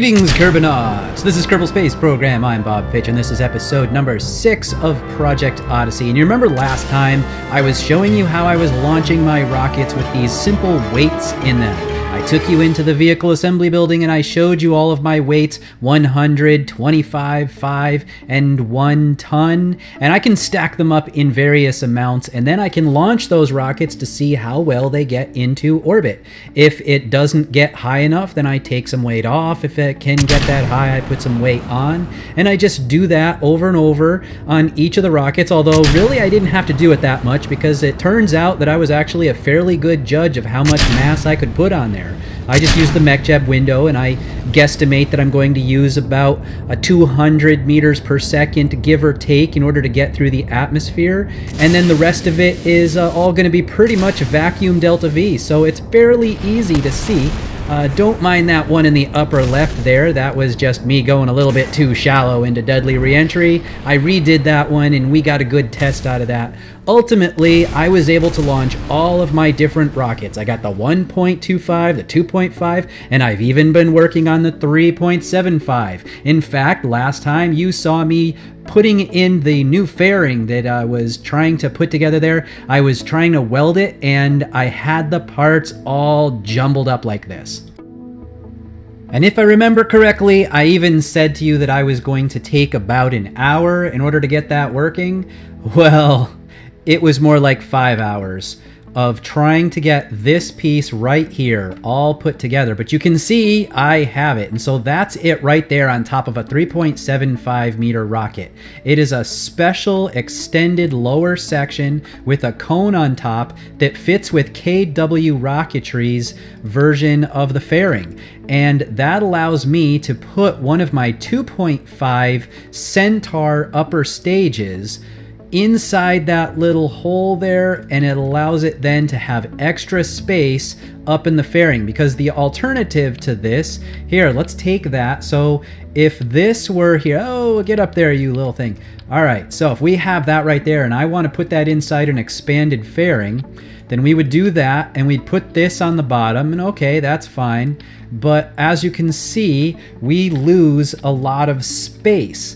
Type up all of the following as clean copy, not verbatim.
Greetings, Kerbonauts! This is Kerbal Space Program. I'm Bob Fitch, and this is episode number 6 of Project Odyssey. And you remember last time I was showing you how I was launching my rockets with these simple weights in them. I took you into the vehicle assembly building and I showed you all of my weights, 100, 25, 5, and 1 ton. And I can stack them up in various amounts, and then I can launch those rockets to see how well they get into orbit. If it doesn't get high enough, then I take some weight off. If it can get that high, I put some weight on. And I just do that over and over on each of the rockets, although really I didn't have to do it that much because it turns out that I was actually a fairly good judge of how much mass I could put on there. I just use the MechJeb window and I guesstimate that I'm going to use about 200 meters per second, give or take, in order to get through the atmosphere. And then the rest of it is all going to be pretty much vacuum delta V, so it's fairly easy to see. Don't mind that one in the upper left there. That was just me going a little bit too shallow into deadly reentry. I redid that one and we got a good test out of that. Ultimately, I was able to launch all of my different rockets. I got the 1.25, the 2.5, and I've even been working on the 3.75. In fact, last time you saw me putting in the new fairing that I was trying to put together there. I was trying to weld it and I had the parts all jumbled up like this. And if I remember correctly, I even said to you that I was going to take about an hour in order to get that working. Well, it was more like 5 hours of trying to get this piece right here all put together. But you can see I have it. And so that's it right there on top of a 3.75 meter rocket. It is a special extended lower section with a cone on top that fits with KW Rocketry's version of the fairing. And that allows me to put one of my 2.5 Centaur upper stages inside that little hole there, and it allows it then to have extra space up in the fairing, because the alternative to this, here, let's take that. So if this were here, oh, get up there, you little thing. All right, so if we have that right there and I want to put that inside an expanded fairing, then we would do that and we'd put this on the bottom, and okay, that's fine. But as you can see, we lose a lot of space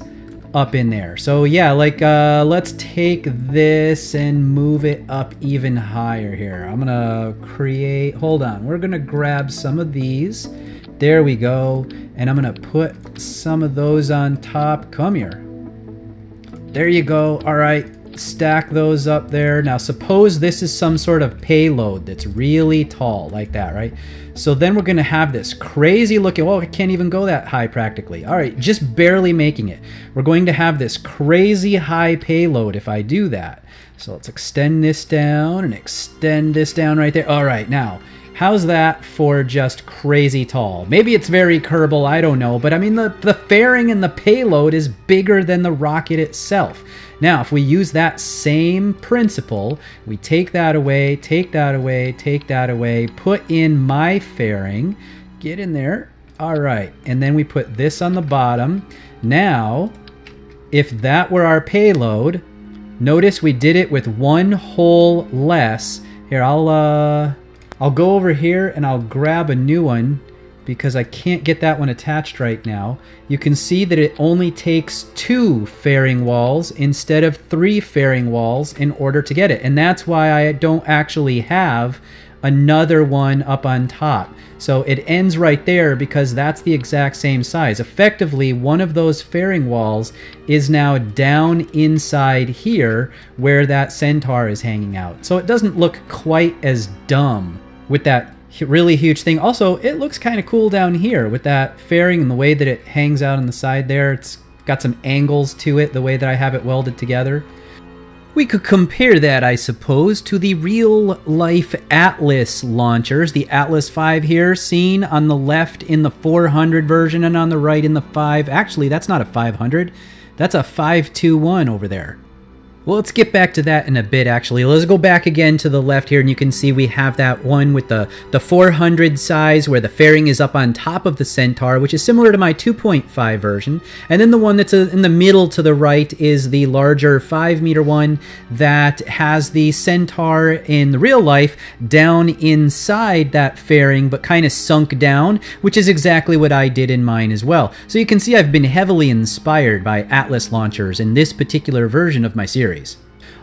up in there. So yeah, like let's take this and move it up even higher here. I'm gonna create, hold on, we're gonna grab some of these. There we go. And I'm gonna put some of those on top. Come here. There you go. All right, stack those up there. Now suppose this is some sort of payload that's really tall like that, right? So then we're going to have this crazy looking, well, it can't even go that high practically. All right, just barely making it. We're going to have this crazy high payload if I do that. So let's extend this down and extend this down right there. All right, now, how's that for just crazy tall? Maybe it's very Kerbal, I don't know. But I mean, the fairing and the payload is bigger than the rocket itself. Now, if we use that same principle, we take that away, take that away, take that away, put in my fairing, get in there. All right, and then we put this on the bottom. Now, if that were our payload, notice we did it with one hole less. Here, I'll go over here and I'll grab a new one because I can't get that one attached right now. You can see that it only takes 2 fairing walls instead of 3 fairing walls in order to get it. And that's why I don't actually have another one up on top. So it ends right there because that's the exact same size. Effectively, one of those fairing walls is now down inside here where that Centaur is hanging out. So it doesn't look quite as dumb with that really huge thing. Also, it looks kind of cool down here with that fairing and the way that it hangs out on the side there. It's got some angles to it, the way that I have it welded together. We could compare that, I suppose, to the real-life Atlas launchers. The Atlas 5 here, seen on the left in the 400 version and on the right in the 5. Actually, that's not a 500. That's a 521 over there. Well, let's get back to that in a bit, actually. Let's go back again to the left here, and you can see we have that one with the 400 size where the fairing is up on top of the Centaur, which is similar to my 2.5 version. And then the one that's in the middle to the right is the larger 5-meter one that has the Centaur in the real life down inside that fairing, but kind of sunk down, which is exactly what I did in mine as well. So you can see I've been heavily inspired by Atlas launchers in this particular version of my series.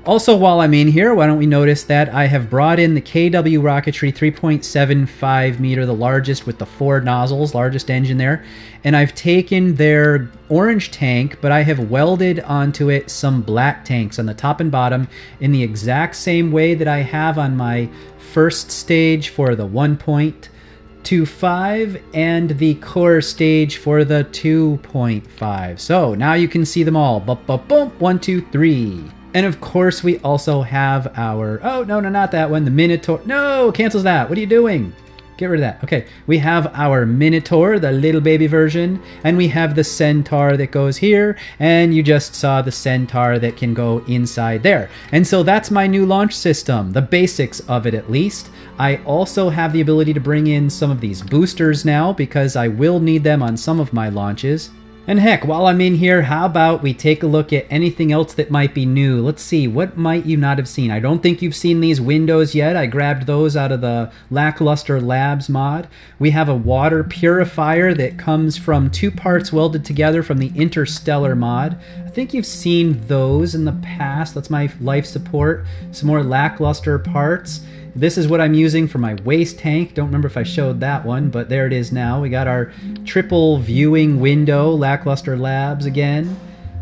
Also, while I'm in here, why don't we notice that I have brought in the KW Rocketry 3.75 meter, the largest with the 4 nozzles, largest engine there, and I've taken their orange tank, but I have welded onto it some black tanks on the top and bottom in the exact same way that I have on my first stage for the 1.25 and the core stage for the 2.5. So now you can see them all. Boom, boom, boom, 1, 2, 3. And of course we also have our, oh no, not that one, the Minotaur. No, cancels that. What are you doing? Get rid of that. Okay, we have our Minotaur, the little baby version, and we have the Centaur that goes here, and you just saw the Centaur that can go inside there. And so that's my new launch system, the basics of it at least. I also have the ability to bring in some of these boosters now because I will need them on some of my launches. And heck, while I'm in here, how about we take a look at anything else that might be new? Let's see, what might you not have seen? I don't think you've seen these windows yet. I grabbed those out of the Lackluster Labs mod. We have a water purifier that comes from 2 parts welded together from the Interstellar mod. I think you've seen those in the past. That's my life support. Some more Lackluster parts. This is what I'm using for my waste tank. Don't remember if I showed that one, but there it is now. We got our triple viewing window, Lackluster Labs again.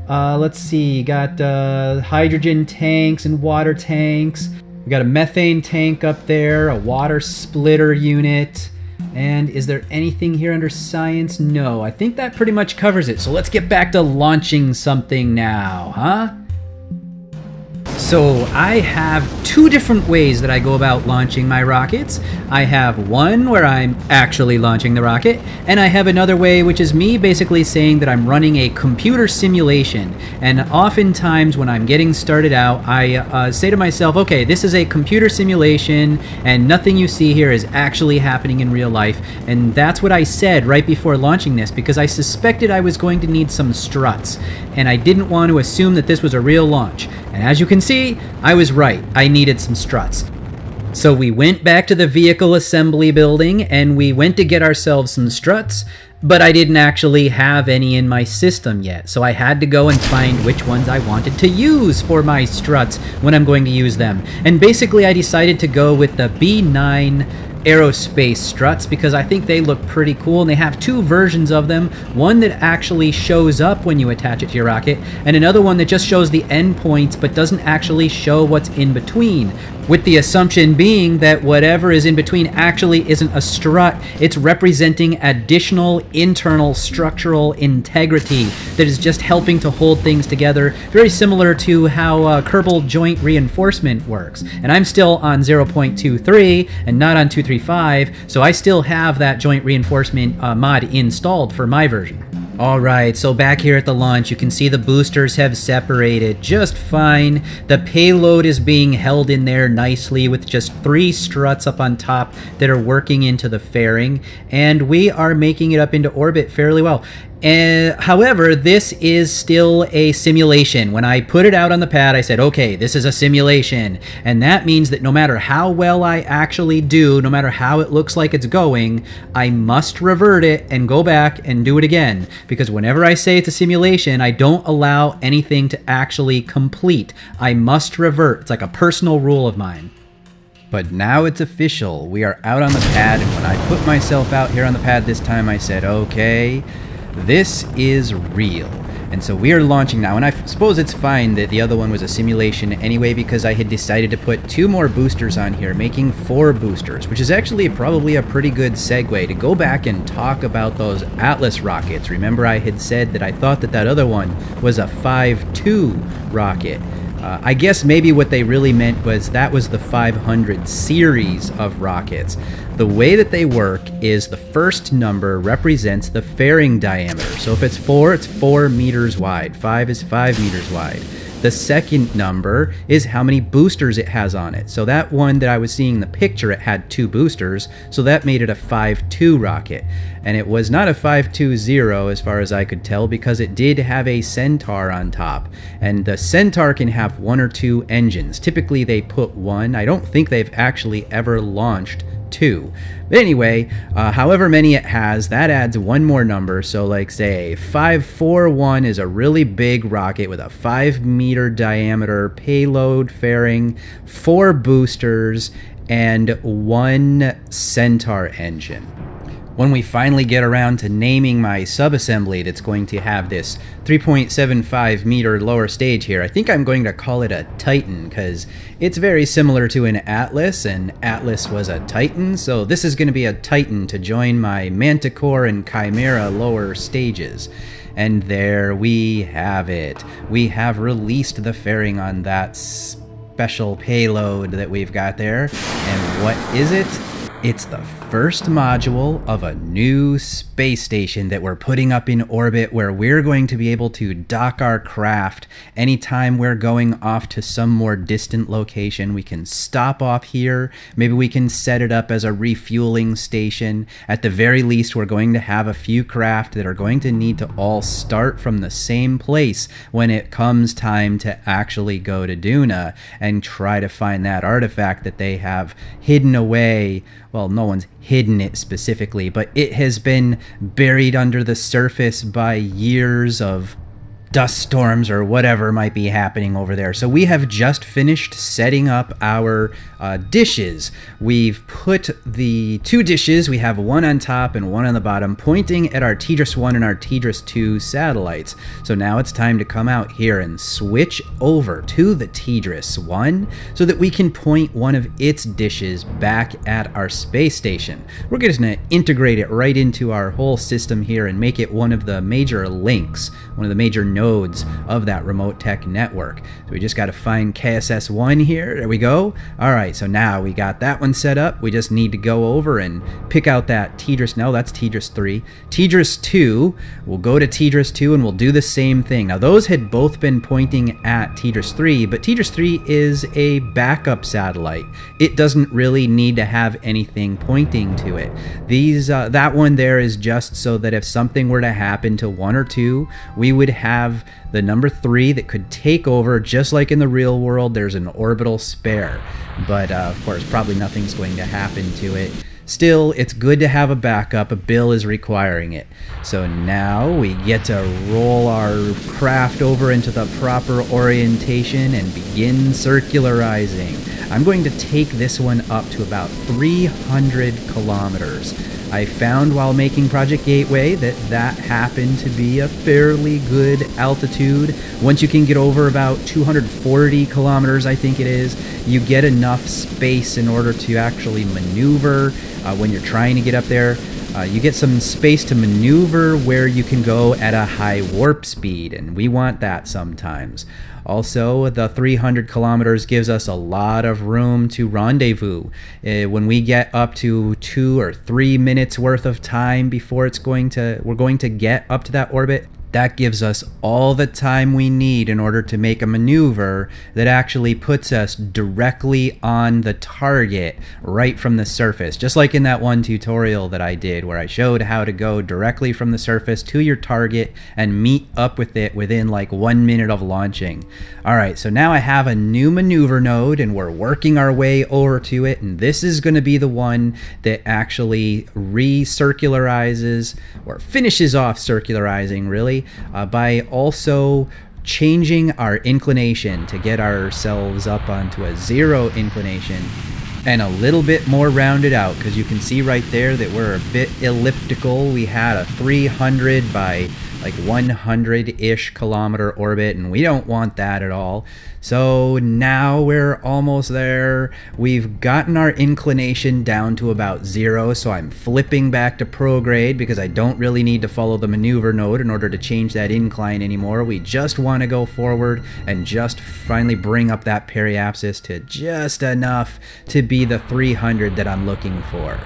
Let's see, got hydrogen tanks and water tanks. We got a methane tank up there, a water splitter unit. And is there anything here under science? No, I think that pretty much covers it. So let's get back to launching something now, huh? So I have 2 different ways that I go about launching my rockets. I have one where I'm actually launching the rocket, and I have another way which is me basically saying that I'm running a computer simulation. And oftentimes when I'm getting started out, I say to myself, okay, this is a computer simulation and nothing you see here is actually happening in real life. And that's what I said right before launching this because I suspected I was going to need some struts, and I didn't want to assume that this was a real launch. And as you can see, I was right. I needed some struts. So we went back to the vehicle assembly building and we went to get ourselves some struts, but I didn't actually have any in my system yet. So I had to go and find which ones I wanted to use for my struts when I'm going to use them. And basically I decided to go with the B9 aerospace struts because I think they look pretty cool, and they have 2 versions of them, one that actually shows up when you attach it to your rocket and another one that just shows the endpoints but doesn't actually show what's in between, with the assumption being that whatever is in between actually isn't a strut, it's representing additional internal structural integrity that is just helping to hold things together, very similar to how Kerbal joint reinforcement works. And I'm still on 0.23 and not on 2.35, so I still have that joint reinforcement mod installed for my version. Alright, so back here at the launch, you can see the boosters have separated just fine. The payload is being held in there nicely with just 3 struts up on top that are working into the fairing, and we are making it up into orbit fairly well. However, this is still a simulation. When I put it out on the pad, I said, okay, this is a simulation. And that means that no matter how well I actually do, no matter how it looks like it's going, I must revert it and go back and do it again. Because whenever I say it's a simulation, I don't allow anything to actually complete. I must revert. It's like a personal rule of mine. But now it's official. We are out on the pad, and when I put myself out here on the pad this time, I said, okay, this is real. And so we are launching now, and I suppose it's fine that the other one was a simulation anyway, because I had decided to put 2 more boosters on here, making 4 boosters, which is actually probably a pretty good segue to go back and talk about those Atlas rockets. Remember I had said that I thought that that other one was a 5.2 rocket. I guess maybe what they really meant was that was the 500 series of rockets. The way that they work is the first number represents the fairing diameter. So if it's 4, it's 4 meters wide. 5 is 5 meters wide. The second number is how many boosters it has on it. So that one that I was seeing in the picture, it had 2 boosters, so that made it a 5.2 rocket. And it was not a 5.20 as far as I could tell, because it did have a Centaur on top. And the Centaur can have 1 or 2 engines. Typically they put 1. I don't think they've actually ever launched 2. But anyway, however many it has, that adds 1 more number. So like say 541 is a really big rocket with a 5-meter diameter payload fairing, 4 boosters, and 1 Centaur engine. When we finally get around to naming my subassembly that's going to have this 3.75 meter lower stage here, I think I'm going to call it a Titan, because it's very similar to an Atlas, and Atlas was a Titan, so this is going to be a Titan to join my Manticore and Chimera lower stages. And there we have it. We have released the fairing on that special payload that we've got there. And what is it? It's the first module of a new space station that we're putting up in orbit, where we're going to be able to dock our craft anytime we're going off to some more distant location. We can stop off here. Maybe we can set it up as a refueling station. At the very least, we're going to have a few craft that are going to need to all start from the same place when it comes time to actually go to Duna and try to find that artifact that they have hidden away. Well, no one's hidden it specifically, but it has been buried under the surface by years of dust storms or whatever might be happening over there. So we have just finished setting up our dishes. We've put the 2 dishes, we have one on top and one on the bottom, pointing at our TDRS 1 and our TDRS 2 satellites. So now it's time to come out here and switch over to the TDRS 1 so that we can point one of its dishes back at our space station. We're just going to integrate it right into our whole system here and make it one of the major links, one of the major nodes of that remote tech network. So we just got to find KSS 1 here. There we go. All right, so now we got that one set up. We just need to go over and pick out that TDRS. No, that's TDRS 3. TDRS 2, we'll go to TDRS 2 and we'll do the same thing. Now those had both been pointing at TDRS 3, but TDRS 3 is a backup satellite. It doesn't really need to have anything pointing to it. That one there is just so that if something were to happen to 1 or 2, we would have the number 3 that could take over. Just like in the real world, there's an orbital spare, but of course probably nothing's going to happen to it. Still, it's good to have a backup. A bill is requiring it. So now we get to roll our craft over into the proper orientation and begin circularizing. I'm going to take this one up to about 300 kilometers. I found while making Project Gateway that happened to be a fairly good altitude. Once you can get over about 240 kilometers, I think it is, you get enough space in order to actually maneuver when you're trying to get up there. You get some space to maneuver where you can go at a high warp speed, and we want that sometimes. Also, the 300 kilometers gives us a lot of room to rendezvous. When we get up to 2 or 3 minutes worth of time before we're going to get up to that orbit, that gives us all the time we need in order to make a maneuver that actually puts us directly on the target right from the surface. Just like in that one tutorial that I did where I showed how to go directly from the surface to your target and meet up with it within like 1 minute of launching. Alright, so now I have a new maneuver node and we're working our way over to it, and this is going to be the one that actually recircularizes or finishes off circularizing really. By also changing our inclination to get ourselves up onto a 0 inclination and a little bit more rounded out, because you can see right there that we're a bit elliptical. We had a 300 by like 100-ish kilometer orbit, and we don't want that at all. So now we're almost there. We've gotten our inclination down to about 0, so I'm flipping back to prograde because I don't really need to follow the maneuver node in order to change that incline anymore. We just want to go forward and just finally bring up that periapsis to just enough to be the 300 that I'm looking for.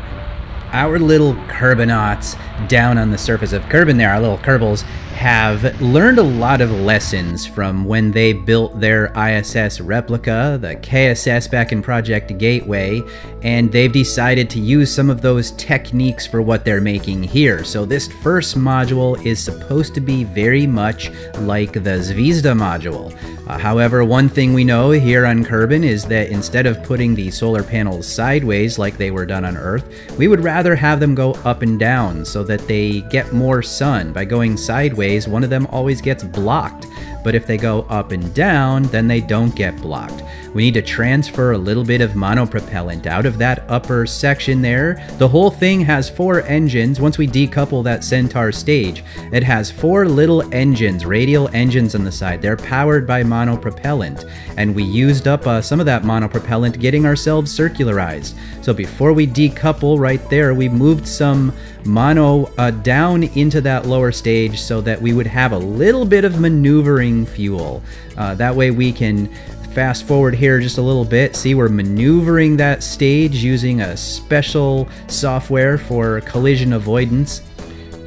Our little Kerbinauts down on the surface of Kerbin there, our little Kerbals, have learned a lot of lessons from when they built their ISS replica, the KSS back in Project Gateway, and they've decided to use some of those techniques for what they're making here. So this first module is supposed to be very much like the Zvezda module. However, one thing we know here on Kerbin is that instead of putting the solar panels sideways like they were done on Earth, we would rather have them go up and down so that they get more sun. By going sideways, one of them always gets blocked, but if they go up and down, then they don't get blocked. We need to transfer a little bit of monopropellant out of that upper section there. The whole thing has 4 engines. Once we decouple that Centaur stage, it has 4 little engines, radial engines on the side. They're powered by monopropellant, and we used up some of that monopropellant getting ourselves circularized. So before we decouple right there, we moved some mono down into that lower stage so that we would have a little bit of maneuvering fuel. That way we can fast forward here just a little bit. See, we're maneuvering that stage using a special software for collision avoidance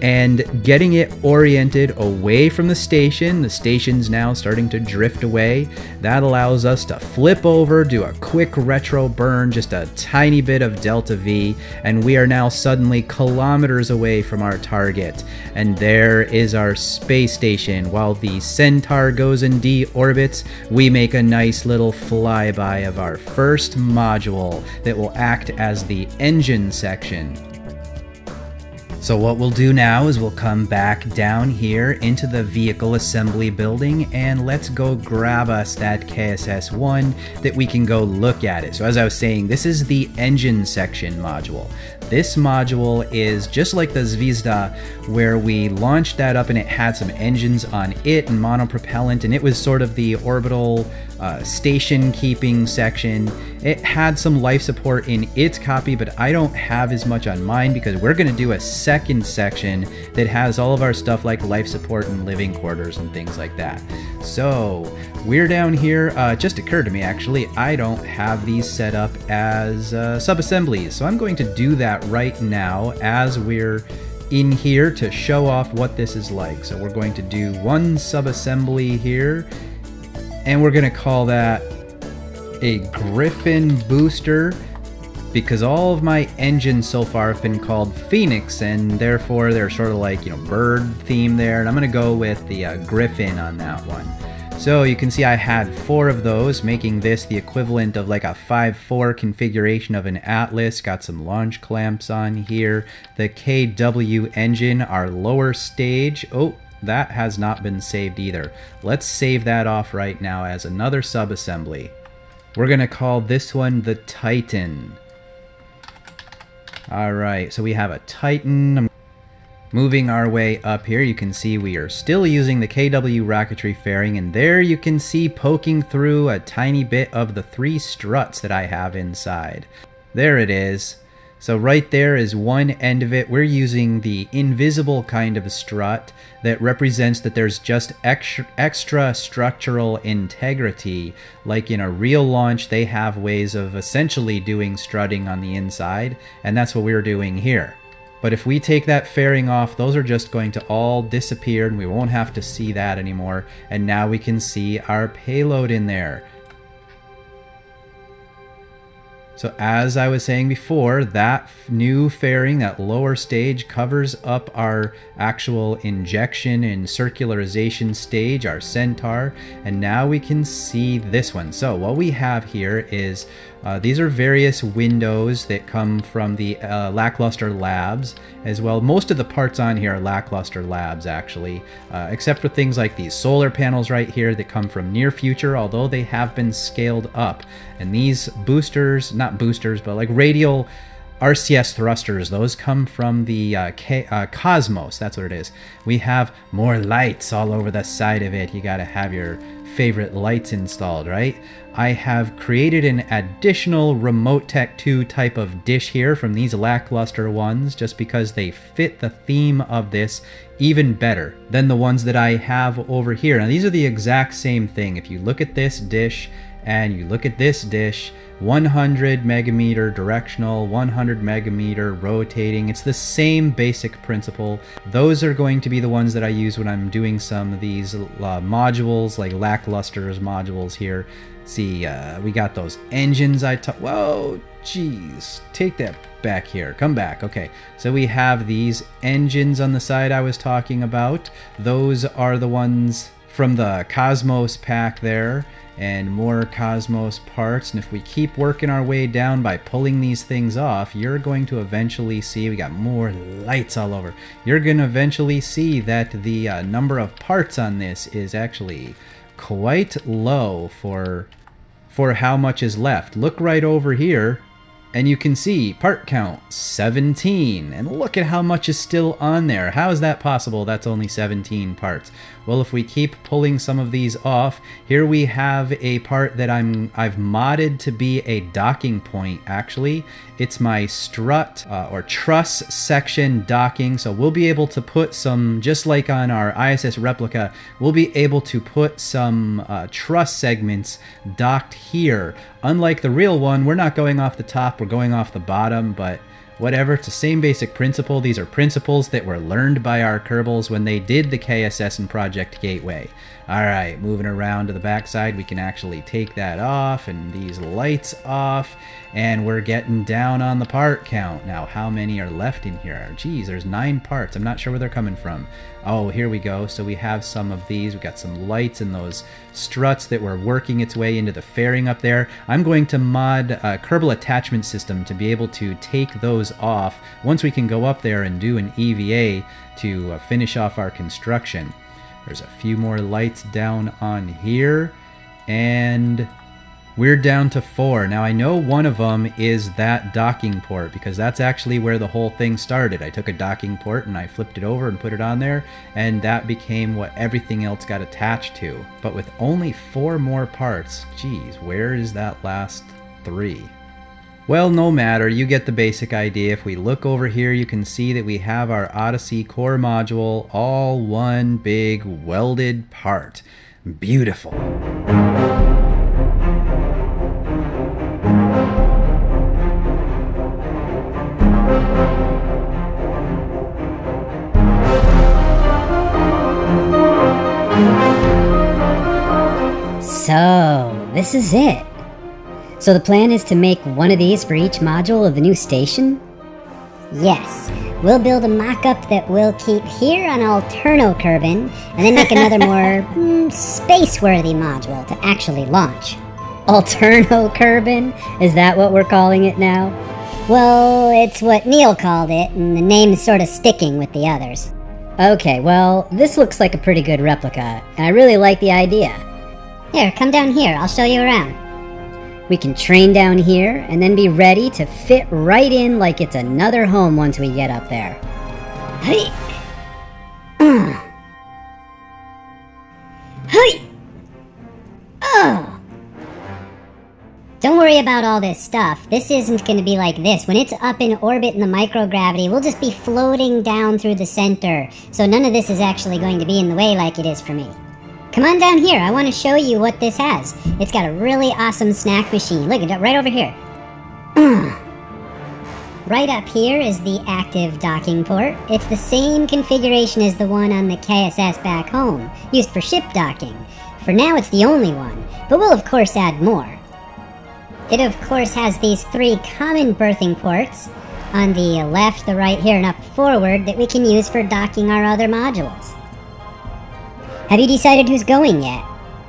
and getting it oriented away from the station. The station's now starting to drift away. That allows us to flip over, do a quick retro burn, just a tiny bit of delta V, and we are now suddenly kilometers away from our target. And there is our space station. While the Centaur goes and deorbits, we make a nice little flyby of our first module that will act as the engine section. So what we'll do now is we'll come back down here into the vehicle assembly building, and let's go grab us that KSS-1 that we can go look at it. So as I was saying, this is the engine section module. This module is just like the Zvezda, where we launched that up and it had some engines on it and monopropellant, and it was sort of the orbital station keeping section. It had some life support in its copy, but I don't have as much on mine because we're going to do a second section that has all of our stuff like life support and living quarters and things like that. So we're down here. It just occurred to me, actually, I don't have these set up as sub-assemblies, so I'm going to do that right now as we're in here to show off what this is like. So we're going to do one sub-assembly here, and we're going to call that a Griffin booster, because all of my engines so far have been called Phoenix, and therefore they're sort of like, you know, bird theme there, and I'm going to go with the Griffin on that one. So you can see I had 4 of those, making this the equivalent of like a 5.4 configuration of an Atlas. Got some launch clamps on here. The KW engine, our lower stage. Oh, that has not been saved either. Let's save that off right now as another sub-assembly. We're going to call this one the Titan. Alright, so we have a Titan. Moving our way up here, you can see we are still using the KW rocketry fairing, and there you can see poking through a tiny bit of the 3 struts that I have inside. There it is. So right there is one end of it. We're using the invisible kind of strut that represents that there's just extra structural integrity. Like in a real launch, they have ways of essentially doing strutting on the inside, and that's what we're doing here. But if we take that fairing off, those are just going to all disappear, and we won't have to see that anymore. And now we can see our payload in there. So as I was saying before, that new fairing, that lower stage, covers up our actual injection and circularization stage, our Centaur, and now we can see this one. So what we have here is these are various windows that come from the Lackluster Labs as well. Most of the parts on here are Lackluster Labs, actually, except for things like these solar panels right here that come from Near Future, although they have been scaled up. And these boosters, not boosters, but like radial RCS thrusters, those come from the Cosmos, that's what it is. We have more lights all over the side of it. You gotta have your favorite lights installed, right? I have created an additional Remote Tech 2 type of dish here from these Lackluster ones, just because they fit the theme of this even better than the ones that I have over here. Now these are the exact same thing. If you look at this dish and you look at this dish, 100 megameter directional, 100 megameter rotating. It's the same basic principle. Those are going to be the ones that I use when I'm doing some of these modules, like lackluster's modules here. See, we got those engines whoa, jeez, take that back here, come back. Okay, so we have these engines on the side I was talking about. Those are the ones from the Cosmos pack there, and more Cosmos parts. And if we keep working our way down by pulling these things off, you're going to eventually see, we got more lights all over, you're going to eventually see that the number of parts on this is actually quite low for how much is left. Look right over here and you can see part count 17, and look at how much is still on there. How is that possible? That's only 17 parts. Well, if we keep pulling some of these off, here we have a part that I've modded to be a docking point. Actually, it's my strut or truss section docking. So we'll be able to put some, just like on our ISS replica, we'll be able to put some truss segments docked here. Unlike the real one, we're not going off the top, we're going off the bottom, but whatever, it's the same basic principle. These are principles that were learned by our Kerbals when they did the KSS and Project Gateway. Alright, moving around to the backside, we can actually take that off and these lights off, and we're getting down on the part count. Now, how many are left in here? Geez, there's 9 parts. I'm not sure where they're coming from. Oh, here we go. So we have some of these. We got some lights and those struts that were working its way into the fairing up there. I'm going to mod a Kerbal attachment system to be able to take those off once we can go up there and do an EVA to finish off our construction. There's a few more lights down on here, and we're down to 4. Now I know one of them is that docking port, because that's actually where the whole thing started. I took a docking port and I flipped it over and put it on there, and that became what everything else got attached to. But with only 4 more parts, geez, where is that last 3? Well, no matter, you get the basic idea. If we look over here, you can see that we have our Odyssey core module, all one big welded part. Beautiful. So, this is it. So the plan is to make one of these for each module of the new station? Yes. We'll build a mock-up that we'll keep here on Alterno Kerbin, and then make another more space-worthy module to actually launch. Alterno Kerbin? Is that what we're calling it now? Well, it's what Neil called it, and the name's sort of sticking with the others. Okay, well, this looks like a pretty good replica, and I really like the idea. Here, come down here, I'll show you around. We can train down here, and then be ready to fit right in like it's another home once we get up there. Hey! Hey! Oh! Don't worry about all this stuff. This isn't going to be like this. When it's up in orbit in the microgravity, we'll just be floating down through the center. So none of this is actually going to be in the way like it is for me. Come on down here, I want to show you what this has. It's got a really awesome snack machine. Look at it, right over here. Right up here is the active docking port. It's the same configuration as the one on the KSS back home, used for ship docking. For now it's the only one, but we'll of course add more. It of course has these 3 common berthing ports on the left, the right here, and up forward that we can use for docking our other modules. Have you decided who's going yet?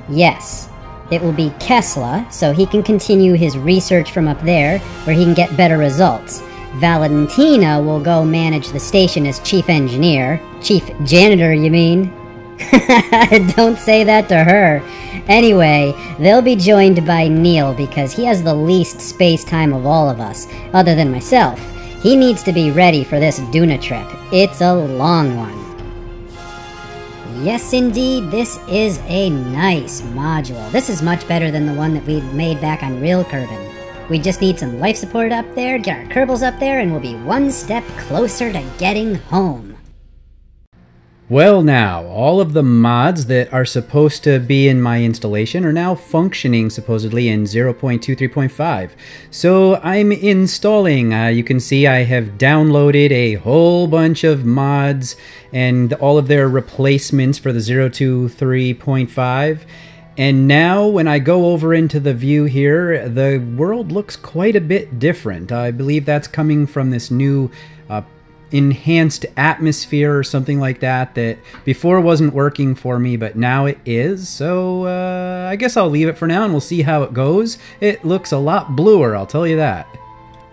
Yes. It will be Kesla, so he can continue his research from up there, where he can get better results. Valentina will go manage the station as chief engineer. Chief janitor, you mean? Don't say that to her. Anyway, they'll be joined by Neil because he has the least space-time of all of us, other than myself. He needs to be ready for this Duna trip. It's a long one. Yes, indeed, this is a nice module. This is much better than the one that we made back on Real Kerbin. We just need some life support up there, get our Kerbals up there, and we'll be one step closer to getting home. Well now, all of the mods that are supposed to be in my installation are now functioning supposedly in 0.23.5. So I'm installing. You can see I have downloaded a whole bunch of mods and all of their replacements for the 0.23.5. And now when I go over into the view here, the world looks quite a bit different. I believe that's coming from this new enhanced atmosphere or something like that that before wasn't working for me, but now it is. So I guess I'll leave it for now and we'll see how it goes. It looks a lot bluer, I'll tell you that.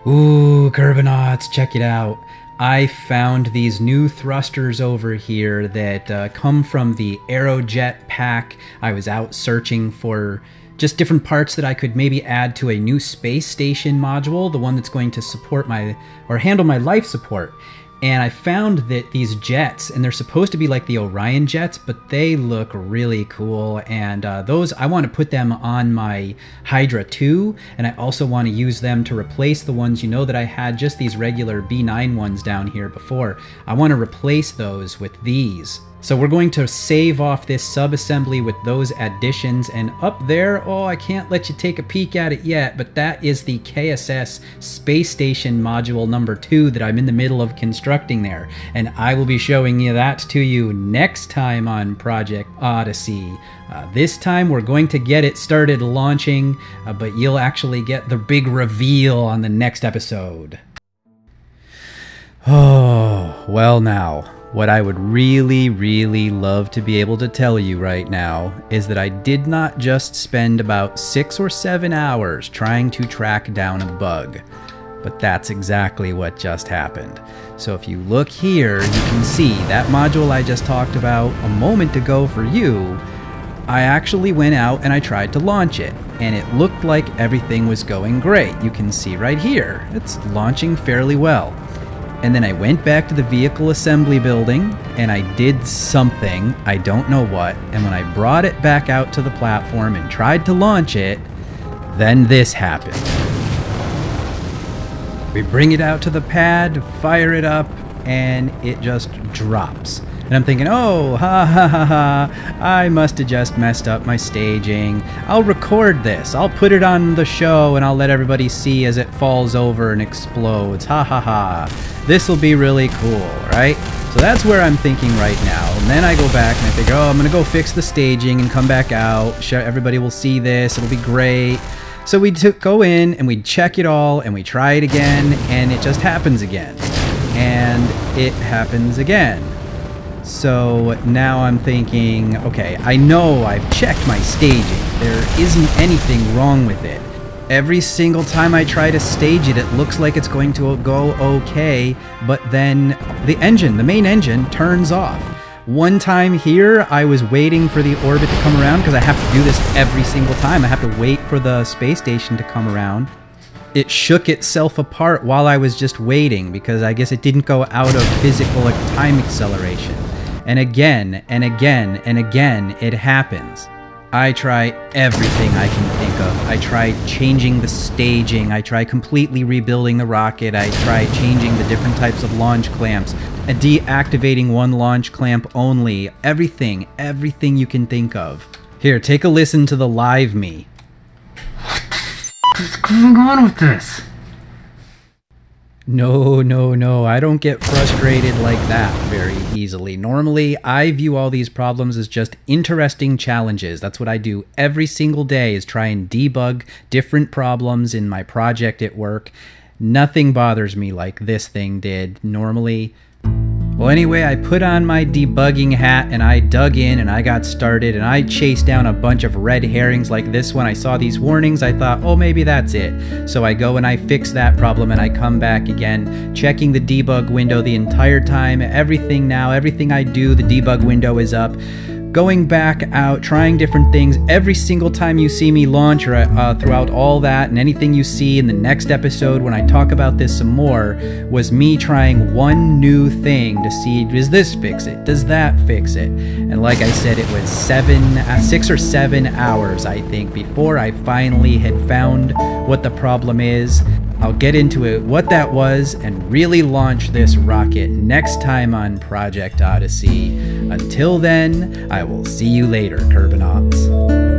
Ooh, Kerbonauts, check it out. I found these new thrusters over here that come from the Aerojet pack. I was out searching for just different parts that I could maybe add to a new space station module, the one that's going to support my, or handle my life support. And I found that these jets, and they're supposed to be like the Orion jets, but they look really cool. And those, I want to put them on my Hydra 2, and I also want to use them to replace the ones, you know, that I had just these regular B9 ones down here before. I want to replace those with these. So we're going to save off this subassembly with those additions, and up there, oh, I can't let you take a peek at it yet, but that is the KSS space station module number 2 that I'm in the middle of constructing there. And I will be showing you that to you next time on Project Odyssey. This time we're going to get it started launching, but you'll actually get the big reveal on the next episode. Oh, well now. What I would really, really love to be able to tell you right now is that I did not just spend about 6 or 7 hours trying to track down a bug, but that's exactly what just happened. So if you look here, you can see that module I just talked about a moment ago for you, I actually went out and I tried to launch it, and it looked like everything was going great. You can see right here, it's launching fairly well. And then I went back to the vehicle assembly building and I did something, I don't know what, and when I brought it back out to the platform and tried to launch it, then this happened. We bring it out to the pad, fire it up, and it just drops. And I'm thinking, oh, ha ha ha ha, I must have just messed up my staging. I'll record this, I'll put it on the show, and I'll let everybody see as it falls over and explodes. Ha ha ha. This will be really cool, right? So that's where I'm thinking right now. And then I go back and I think, oh, I'm gonna go fix the staging and come back out. Everybody will see this, it'll be great. So we go in and we check it all and we try it again, and it just happens again. And it happens again. So now I'm thinking, okay, I know I've checked my staging. There isn't anything wrong with it. Every single time I try to stage it, it looks like it's going to go okay, but then the engine, the main engine, turns off. One time here, I was waiting for the orbit to come around because I have to do this every single time. I have to wait for the space station to come around. It shook itself apart while I was just waiting because I guess it didn't go out of physical time acceleration. And again, and again, and again, it happens. I try everything I can think of. I try changing the staging. I try completely rebuilding the rocket. I try changing the different types of launch clamps, and deactivating one launch clamp only. Everything you can think of. Here, take a listen to the live me. What's going on with this? No, I don't get frustrated like that very easily. Normally, I view all these problems as just interesting challenges. That's what I do every single day, is try and debug different problems in my project at work. Nothing bothers me like this thing did normally. Well, anyway, I put on my debugging hat and I dug in and I got started and I chased down a bunch of red herrings like this one. I saw these warnings, I thought, oh, maybe that's it. So I go and I fix that problem and I come back again, checking the debug window the entire time. Everything I do, the debug window is up. Going back out, trying different things. Every single time you see me launch throughout all that, and anything you see in the next episode when I talk about this some more, was me trying one new thing to see, does this fix it? Does that fix it? And like I said, it was 6 or 7 hours, I think, before I finally had found what the problem is. I'll get into it, what that was, and really launch this rocket next time on Project Odyssey. Until then, I will see you later, Kerbonauts.